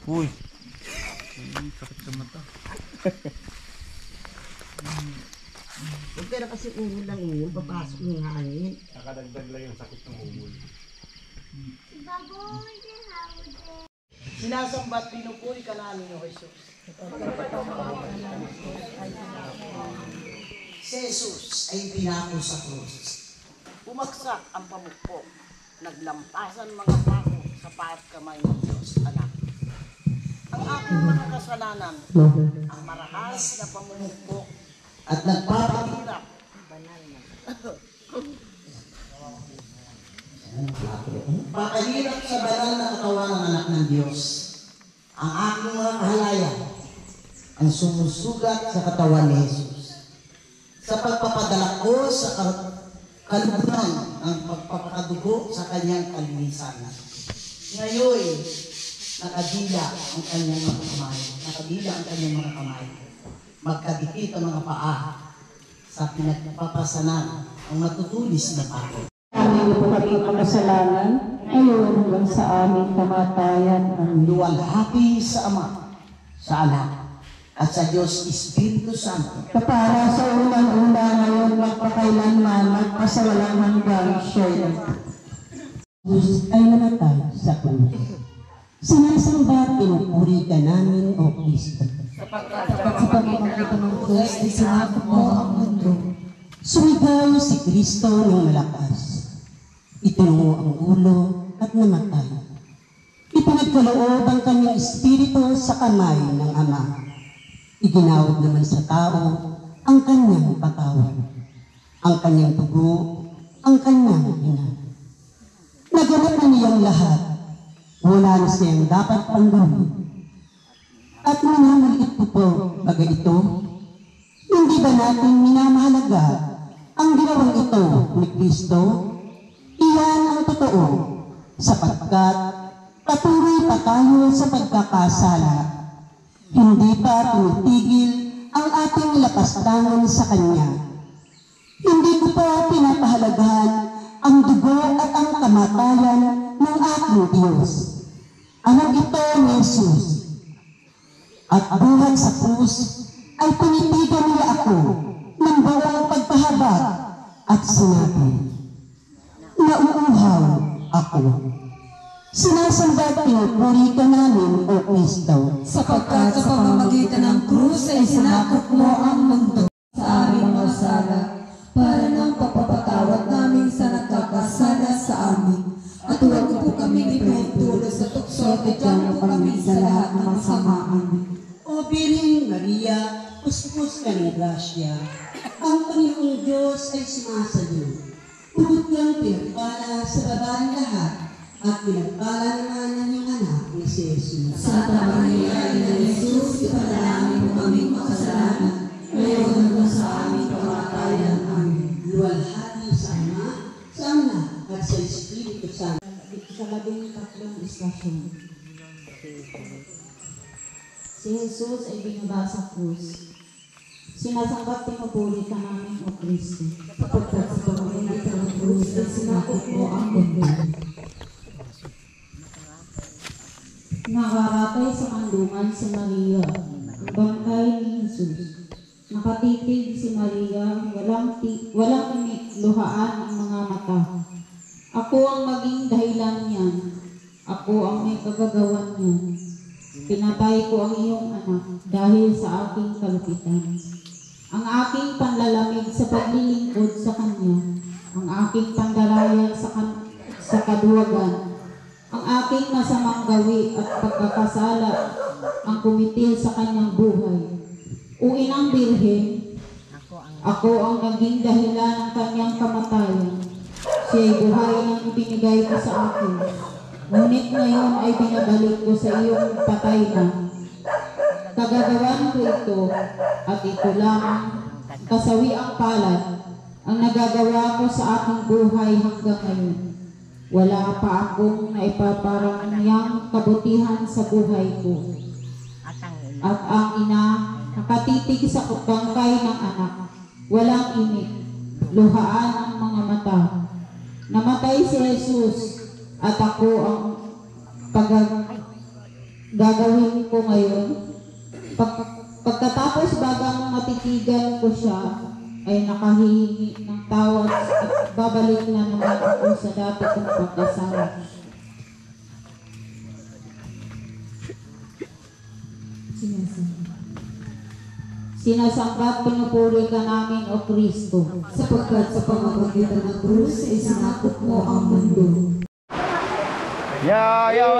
Uy. Sakit sa mata. Huwag ka na kasi ulo lang yun, papasok yung hangin. Nakadagdag lang yung sakit ng umul. Sinasambat, pinupuri ka namin o Jesus. Si Jesus ay pinako sa krus. Bumagsak ang pamukpok. Naglampasan mga pako sa paat kamay ng Diyos, anak. Ang aking mga kasalanan, ang marahas na pamumukpok at nagpapahirap. Pakahirap sa banal na katawan ng anak ng Diyos. Ang aking mga kahalayan ang sumusugat sa katawan ni Jesus. Sa pagpapadala ko sa kaluburan ang pagpapakadugo sa kanyang kalinisan. Ngayon, nakadila ang kanyang mga kamay. Nakadila ang kanyang mga kamay. Magkadikit ang mga paa sa pinagpapasanan ang matutulis na pako. Aming lupapit ang kasalanan, ngayon hanggang sa aming kamatayan. Amen. Luwalhati sa Ama, sa Anak, at sa Diyos Espiritu Santo. Kapara sa unang-una ngayon, magpakailanman, magpasawalang hanggang siya Jesus ay namatay sa krus. Sinasamba, pinupuri ka namin, O Kristo. Sapagkat sa pagkakita ng krus, ay sinakop mo ang mundo. Sumigaw si Kristo ng malakas. Itungo ang ulo at namatay. Ipinagkaloob ang kanyang espiritu sa kamay ng Ama. Iginawad naman sa tao ang kanyang patawad. Ang kanyang dugo, ang kanyang ina. Naganap na niyang lahat. Wala na siyang dapat pang gawin. At minamaliit ko po, bagay ito, hindi ba natin minamahalaga ang ginawang ito ni Kristo? Iyan ang totoo, sapagkat patuloy pa tayo sa pagkakasala. Hindi pa tinitigil ang ating lapastangan sa Kanya. Hindi ko pa pinapahalagahan ang dugo at ang kamatayan ng aking Diyos. Anak ito ni Jesus. At buhat sa krus ay pinitigan niya ako ng buong pagpahabag at sinabi, nauuhaw ako. Sinasamba, pinupuri ka namin, O Kristo. Sapagkat sa pamamagitan ng krus ay sinakop mo ang mundo sa aming mga sala para ng papapatawad namin sa nagkakasala sa amin. At huwag po kami ipinutulog sa tukso at diyan po kami sa lahat ng kasamaan. O Birheng Maria, puspos ka ng grasya. Ang Panginoong Diyos ay sumasayo. Pugod kang pinagpala sa babaeng lahat at pinagpala naman ng iyong anak ni si Jesus. Santa Maria, Ina ni Jesus, ipanalangin mo kaming makasalanan, ngayon hanggang sa aming kamatayan. Amen. Luwalhati sa Ama, sa Anak, at sa Espiritu Santo. Sa 13 istasyon. Si Jesus ay binaba sa krus. Sinasamba, pinupuri ka namin, O Kristo. Sapagkat sa pamamagitan ng krus ay sinakop mo ang mundo. Nakaratay sa kandungan si Maria, ang bangkay ni Jesus. Nakatitig si Maria, walang luhaan ang mga mata. Ako ang maging dahilan niyan. Ako ang may kagagawan niyan. Pinatay ko ang iyong anak dahil sa aking kalupitan. Ang aking panlalamig sa paglilingkod sa kanya. Ang aking pandaraya sa kaduwagan. Ang aking masamang gawi at pagkakasala ang kumitil sa kanyang buhay. O Inang Birhen, ako ang naging dahilan ng kanyang kamatayan. Siya'y buhay nang ibinigay ko sa akin. Ngunit ngayon ay binabalik ko sa iyong patay na. Kagagawan ko ito at ito lamang kasawi ang palad ang nagagawa ko sa aking buhay hanggang ngayon. Wala pa akong naipaparangyang kabutihan sa buhay ko. At ang ina nakatitig sa bangkay ng anak, walang imik, luhaan ang mga mata. Namatay si Jesus at ako ang gagawin ko ngayon. Pagkatapos bagang matitigan ko siya, ay nakahihingi ng tawad at babalik na naman ako sa dati kong pagkasama. Sinasangkat pinupuri ka namin, O Kristo. Sapagkat sa pamamagitan ng krus ay sinakop mo ang mundo. Yo,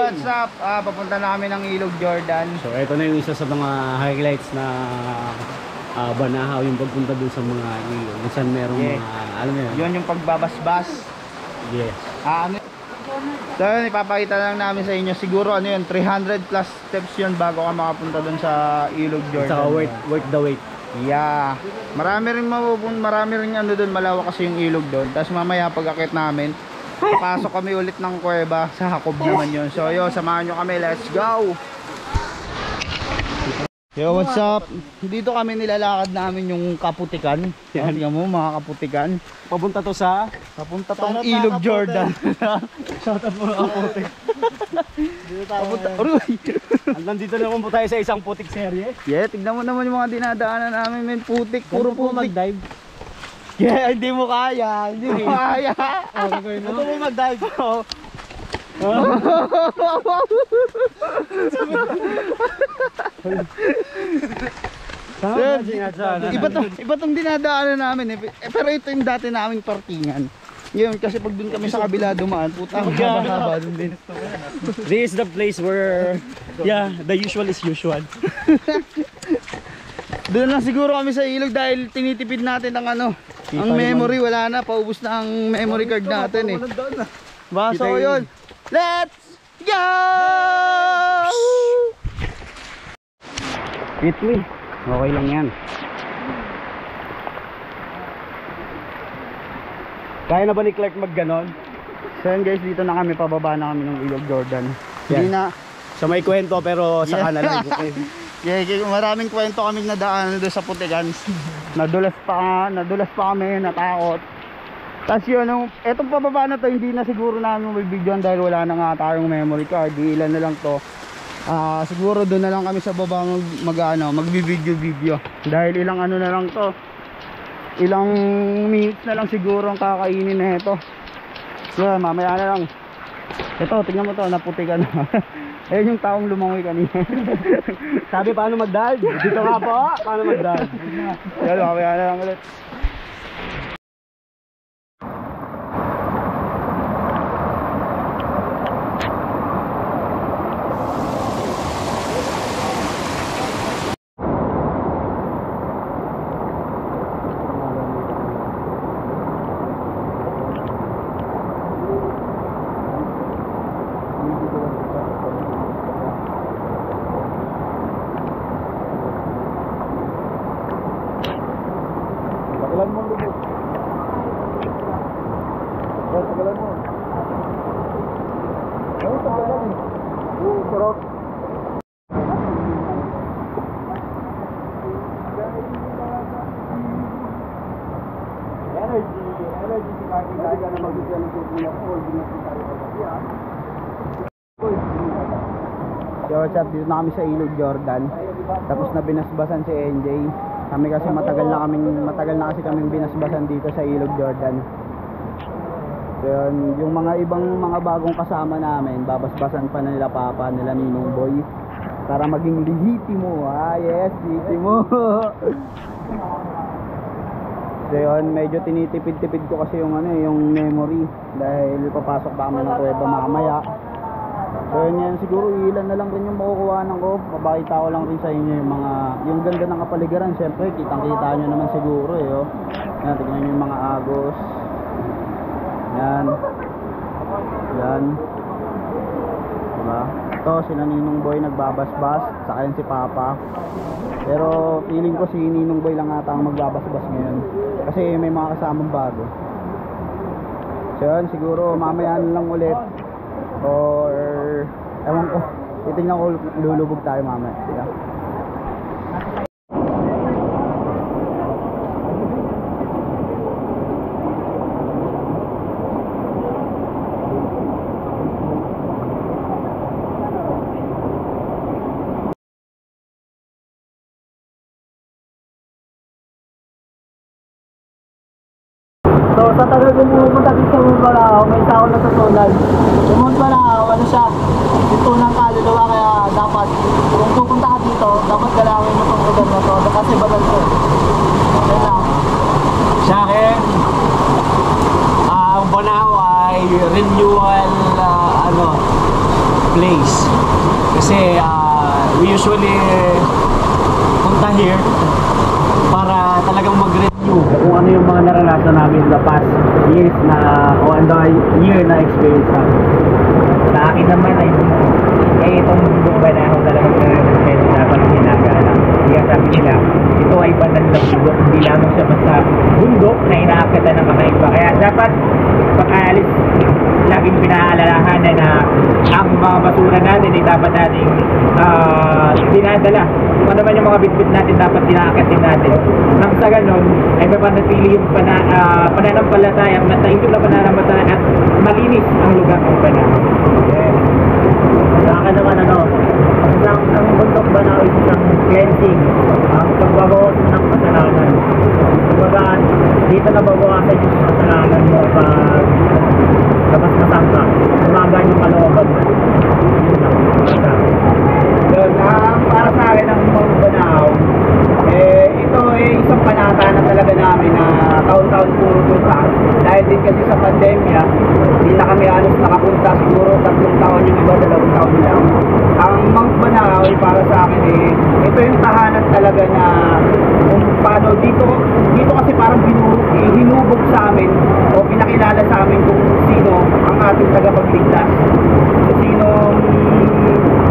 what's up? Papunta na kami ng Ilog Jordan. So ito na yung isa sa mga highlights na Banahaw, yung pagpunta dun sa mga ilog. Kung saan merong Yeah. mga, alam mo yun? Yun yung pagbabasbas. Yes. So yun, ipapakita lang namin sa inyo. Siguro ano yun, 300 plus steps yun bago ka makapunta dun sa Ilog Jordan. Saka worth the wait. Yeah. Marami rin ano dun, malawak kasi yung ilog dun. Tapos mamaya pag-akit namin, pasok kami ulit ng kuweba. Sa Hakob naman yun. So yun, samahan nyo kami. Let's go! Yo, what's up? Dito kami nilalakad namin yung Kaputikan. Yan. Tingnan mo, mga Kaputikan. Papunta to sa Papunta tong Ilog Jordan. shoutout mo ang putik. Papunta, uy! Nandito naman po tayo sa isang putik serye. Yeah, tignan mo naman yung mga dinadaanan namin. Men, putik, puro po putik. mag-dive. Yeah, hindi mo kaya. Hindi mo kaya. Ito mo mag-dive. Iba tong dinadaanan namin pero ito yung dati naming parkingan. Ngayon kasi pag dun kami sa kabila dumaan, putang haba dun din. This is the place where, yeah, the usual is usual. Doon lang siguro kami sa ilog dahil tinitipid natin ang ano, ang memory. Wala na, paubos na ang memory card natin eh. So yun, let's go! Hit me. Okay lang yan. Kaya na ba ni Clark magganon? So yun guys, dito na kami, pababa na kami ng Ilog Jordan. Hindi na, So may kwento pero sa kanila. yeah, maraming kwento kaming nadaan doon sa Putikan. Nadulas pa kami, natakot. Tapos yun, etong pababa na to, hindi na siguro namin mabibigyan dahil wala na nga tayong memory card. Di ilan na lang to. Siguro doon na lang kami sa baba mag-video. Dahil ilang ano na lang to. Ilang minutes na lang siguro ang kakainin na ito. Yeah, mamaya na lang. Ito, tingnan mo to, naputikan na. Ayun yung taong lumangoy kanina. Sabi paano mag-dive? Dito nga po, paano mag-dive? Yan, mamaya na lang ulit. Tagalan mo lubog. Tagalan mo. Ay, tagalan eh. Sarap. Energy, kaya na mag-isyan ng kukulang ko. So what's up, dito na kami sa Ilog Jordan. Tapos na binasbasan si NJ. Kami kasi matagal na kasi kaming binasbasan dito sa Ilog Jordan. So yun, yung mga ibang mga bagong kasama namin, babasbasan pa na nila Papa, nila Ninong Boy para maging lehitimo. Yes, lehitimo. So yun, medyo tinitipid-tipid ko kasi yung yung memory dahil papasok pa kami ng kuweba mamaya. So yun, siguro ilan na lang rin yung makukuhanan ko. Mabakita ko lang rin sa inyo yung ganda ng kapaligiran. Siyempre kitang-kita nyo naman siguro oh. Yan, tignan nyo yung mga agos. Yan. Diba? Ito sila Ninong Boy nagbabasbas, saka yun si Papa. Pero feeling ko si Ninong Boy lang ata ang magbabasbas ngayon kasi may mga kasamang bago. So yun, siguro mamaya na lang ulit or ewan ko, titignan ko lulubog tayo mamaya. Yeah. sa tagal ko pumunta dito sa Mumbalao, may isa ako natutunan. Yung Mumbalao, ano siya, ito ng kaluluwa, kaya dapat, kung pupunta ka dito, dapat galawin mo itong lugar na to, kasi bagal ko. Yan lang. Sa akin, ang Bonao ay renewal place. Kasi we usually punta here para talagang mag-renew kung ano yung mga naranasan namin the past years na o the year na experience namin. Sa akin naman ay itong Bonao talagang na-represent dapat ginagana. Kaya sabi nila, ito ay banal na bundok, hindi lamang siya basta bundok na inaakita ng kakaiba. Kaya dapat pag-aalis, laging pinaalalahanan na ang mga basura natin ay dapat nating dinadala. Kung ano man yung mga bitbit natin, dapat dinakatin natin. Nang sa ganun, ay mapanatili yung pananampalataya, mataintog na pananampalataya at malinis ang lugar ng Banao. Sa akin naman ang bundok Banao is isang cleansing, ang pagbabawas mo ng kasalanan. Kumbaga, dito nababawasan yung kasalanan mo pag labas matangka, umagaan yung kalooban mo. Yun, para sa akin ang Banao, ito ay isang panata na talaga namin na taon-taon pupunta. Dahil din kasi sa pandemya, hindi na kami halos nakapunta, siguro 3 taon yung iba, 2 taon lang. Ang Mount Banao ay para sa akin ito yung tahanan talaga na kung paano dito kasi parang hinubog sa amin o pinakilala sa amin kung sino ang ating tagapagligtas, kung sino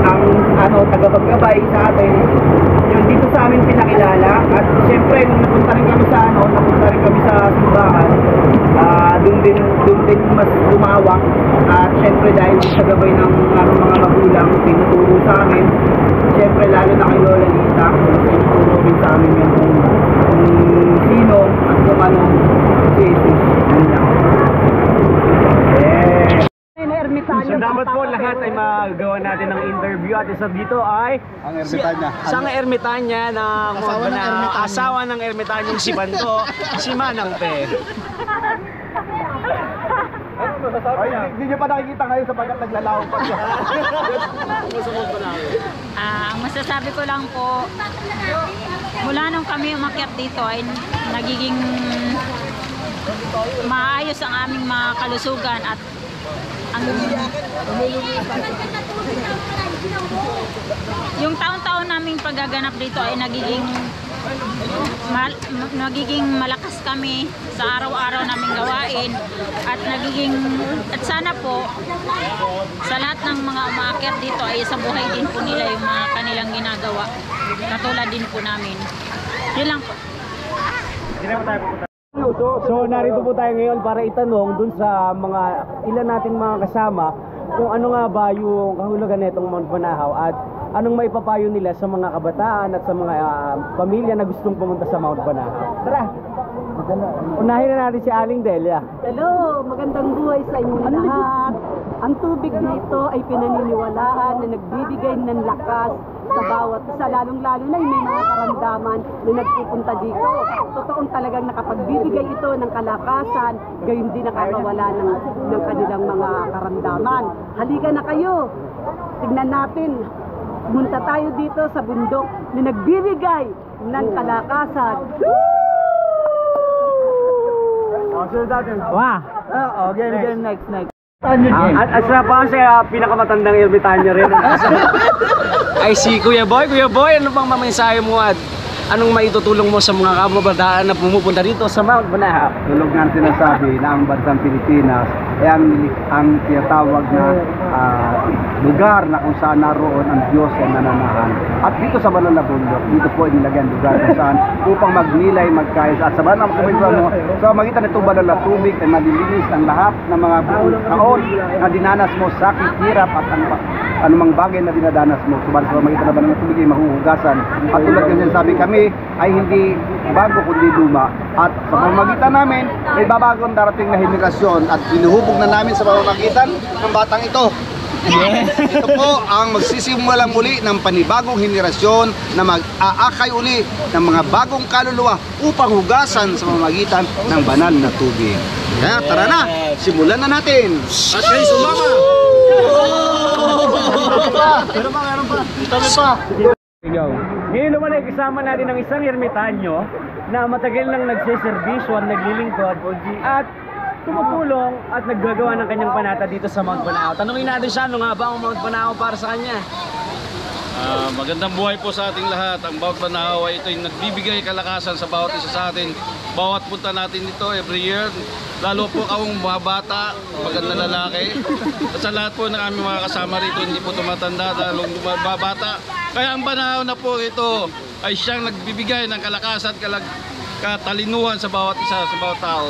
ang tagapaggabay sa atin. Yun, dito sa amin pinakilala. At siyempre nung napunta rin kami sa simbahan, doon din mas lumawak. At siyempre dahil sa gabay ng mga magulang, tinuturo sa amin, siyempre lalo na kay Lola Lita, tinuturo rin sa amin yun kung sino at kung ano si Jesus. Yun lang. So dapat po lahat ay magawa natin ng interview at isa dito ay Ang ermitanya. Isang ermitanya ng asawa ng ermitanyong si Banto, si Manang Pe. Hindi nyo pa nakikita ngayon sapagkat naglalawang pa siya. Ang masasabi ko lang po, mula nung kami umakyat dito ay nagiging maayos ang aming mga kalusugan at yung taon-taon naming paggaganap dito ay nagiging malakas kami sa araw-araw naming gawain at sana po sa lahat ng mga umaakyat dito ay sa buhay din po nila yung mga kanilang ginagawa katulad din po namin. Yun lang po. So narito po tayo ngayon para itanong dun sa mga ilan nating mga kasama kung ano nga ba yung kahulugan nitong Mount Banao at anong maipapayo nila sa mga kabataan at sa mga pamilya na gustong pumunta sa Mount Banao. Tara! Unahin na natin si Aling Delia. Hello! Magandang buhay sa inyong lahat. Ang tubig nito ay pinaniniwalaan na nagbibigay ng lakas sa bawat isa, lalong-lalo na yung may mga karamdaman na nagpupunta dito. Totoong talagang nakapagbibigay ito ng kalakasan, gayon din nakakawala ng kanilang mga karamdaman. Halika na kayo! Tignan natin, pumunta tayo dito sa bundok na nagbibigay ng kalakasan. Wow! Game, next. At sa pa siya pinakamatandang ermitanya rin. Ay si Kuya Boy, ano bang mamensahe mo at anong maitutulong mo sa mga kababataan na pumupunta dito sa Mount Banao? Tulog nga sinasabi na ang bansang Pilipinas ay ang tinatawag na lugar na kung saan naroon ang Diyos ay nananahan. At dito sa banal na bundok, dito po ay nilagyan lugar kung saan upang magnilay, magkais at sa banal na mo, sa magitan nitong banal na tubig ay malilinis ang lahat ng mga taon na dinanas mo, sakit, hirap at anumang bagay na dinadanas mo. Subalit sa magitan na banal na tubig ay mahuhugasan. At tulad ng sinasabi kami ay hindi bago kundi luma. At sa pamamagitan namin may babagong darating na henerasyon at binuhubog na namin sa pamamagitan ng batang ito Ito po ang magsisimula muli ng panibagong henerasyon na mag-aakay uli ng mga bagong kaluluwa upang hugasan sa pamamagitan ng banal na tubig. Kaya tara na, simulan na natin. At kayo sumama! Meron pa. Dami pa. Ngayon naman ay kasama natin ng isang ermitanyo na matagal nang nagsiservisyo at naglilingkod at tumutulong at naggagawa ng kanyang panata dito sa Mount Banao. Tanungin natin siya, ano nga ba ang Mount Banao para sa kanya? Magandang buhay po sa ating lahat. Ang Mount Banao ay ito'y nagbibigay kalakasan sa bawat isa sa atin. Bawat punta natin dito every year, lalo po kawong mga bata, magandang lalaki. At sa lahat po ng aming mga kasama rito, hindi po tumatanda, lalong bata. Kaya ang Banao na po ito ay siyang nagbibigay ng kalakasan at katalinuhan sa bawat isa, sa bawat tao.